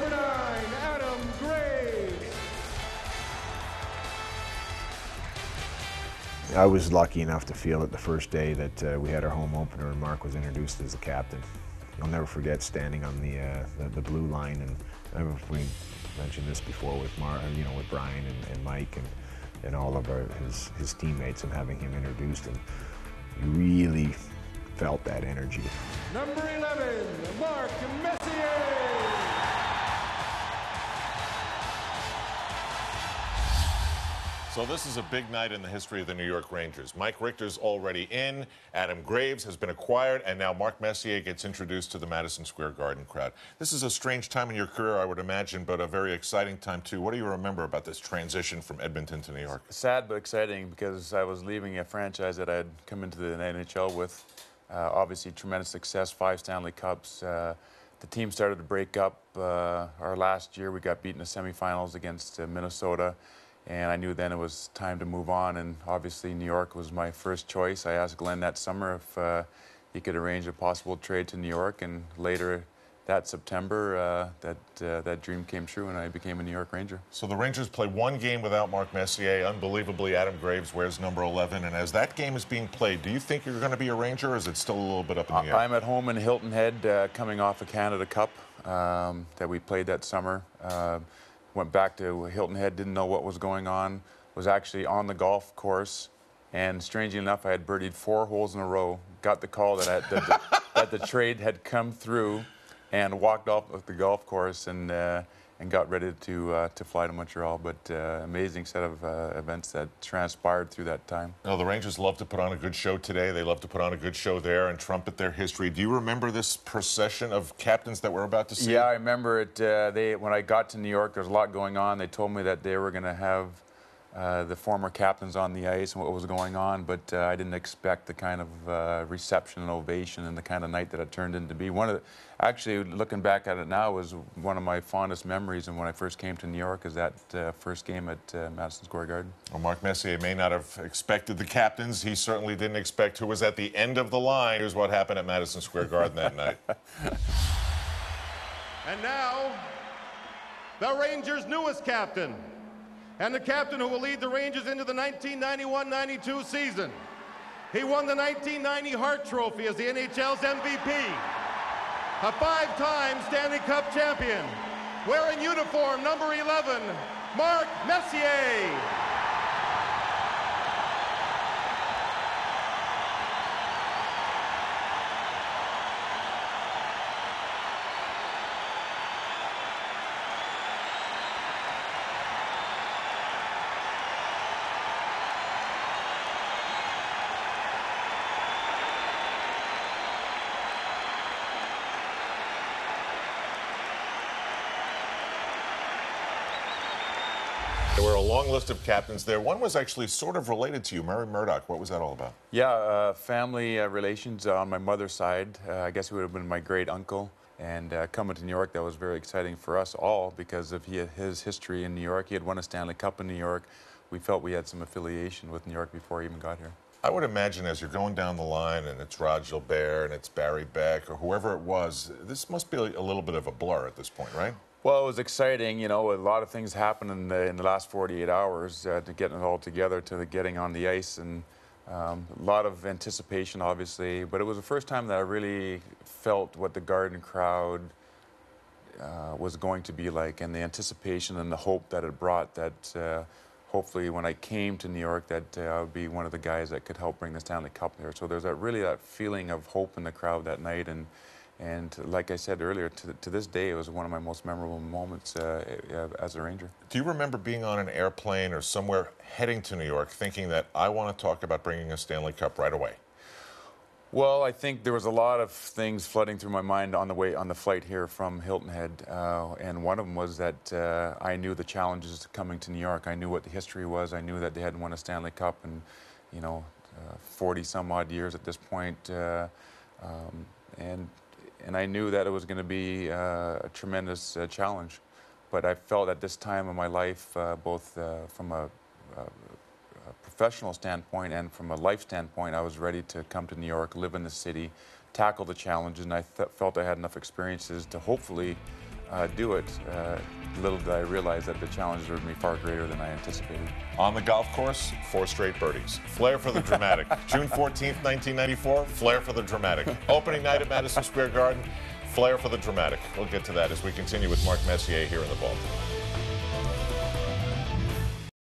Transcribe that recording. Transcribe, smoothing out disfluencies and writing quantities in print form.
number 9, Adam Graves. I was lucky enough to feel it the first day that we had our home opener and Mark was introduced as the captain. I'll never forget standing on the blue line, and I don't know if we mentioned this before with with Brian and Mike and all of his teammates, and having him introduced, and you really felt that energy. Number 11, Mark Messier. So this is a big night in the history of the New York Rangers. Mike Richter's already in, Adam Graves has been acquired, and now Mark Messier gets introduced to the Madison Square Garden crowd. This is a strange time in your career, I would imagine, but a very exciting time, too. What do you remember about this transition from Edmonton to New York? Sad but exciting, because I was leaving a franchise that I had come into the NHL with. Obviously, tremendous success, 5 Stanley Cups. The team started to break up. Our last year, we got beaten in the semifinals against Minnesota. And I knew then it was time to move on, and obviously New York was my first choice. I asked Glenn that summer if he could arrange a possible trade to New York, and later that September, that dream came true, and I became a New York Ranger. So the Rangers play 1 game without Mark Messier. Unbelievably, Adam Graves wears number 11, and as that game is being played, do you think you're going to be a Ranger, or is it still a little bit up in the air? I'm at home in Hilton Head, coming off a Canada Cup that we played that summer. Went back to Hilton Head, didn't know what was going on, was actually on the golf course, and strangely enough, I had birdied 4 holes in a row, got the call that that the trade had come through, and walked off of the golf course and got ready to fly to Montreal. But amazing set of events that transpired through that time. Now, the Rangers love to put on a good show today. They love to put on a good show there and trumpet their history. Do you remember this procession of captains that we're about to see? Yeah, I remember it. When I got to New York, there was a lot going on. They told me that they were going to have the former captains on the ice and what was going on, but I didn't expect the kind of reception and ovation and the kind of night that it turned into be. Actually, looking back at it now, was one of my fondest memories, and when I first came to New York, is that first game at Madison Square Garden. Well, Mark Messier may not have expected the captains. He certainly didn't expect who was at the end of the line. Here's what happened at Madison Square Garden that night. And now, the Rangers' newest captain, and the captain who will lead the Rangers into the 1991-92 season. He won the 1990 Hart Trophy as the NHL's MVP. A 5-time Stanley Cup champion. Wearing uniform number 11, Mark Messier. There were a long list of captains there. One was actually sort of related to you, Murray Murdoch. What was that all about? Yeah, family relations on my mother's side. I guess he would have been my great uncle. And coming to New York, that was very exciting for us all because of his history in New York. He had won a Stanley Cup in New York. We felt we had some affiliation with New York before he even got here. I would imagine as you're going down the line and it's Rod Gilbert and it's Barry Beck or whoever it was, this must be a little bit of a blur at this point, right? Well, it was exciting. You know, a lot of things happened in the last 48 hours to getting it all together, to getting on the ice, and a lot of anticipation, obviously. But it was the first time that I really felt what the Garden crowd was going to be like, and the anticipation and the hope that it brought, that hopefully when I came to New York that I would be one of the guys that could help bring the Stanley Cup there. So there's that feeling of hope in the crowd that night, and like I said earlier, to this day, it was one of my most memorable moments as a Ranger. Do you remember being on an airplane or somewhere heading to New York thinking that I want to talk about bringing a Stanley Cup right away? Well, I think there was a lot of things flooding through my mind on the flight here from Hilton Head, and one of them was that I knew the challenges coming to New York. I knew what the history was. I knew that they hadn't won a Stanley Cup in, 40 some odd years at this point, and I knew that it was going to be a tremendous challenge. But I felt at this time in my life, both from a professional standpoint and from a life standpoint, I was ready to come to New York, live in the city, tackle the challenges, and I felt I had enough experiences to hopefully do it. Little did I realize that the challenges would be far greater than I anticipated. On the golf course, 4 straight birdies. Flair for the dramatic. June 14th, 1994, flair for the dramatic. Opening night at Madison Square Garden, flair for the dramatic. We'll get to that as we continue with Mark Messier here in the Vault.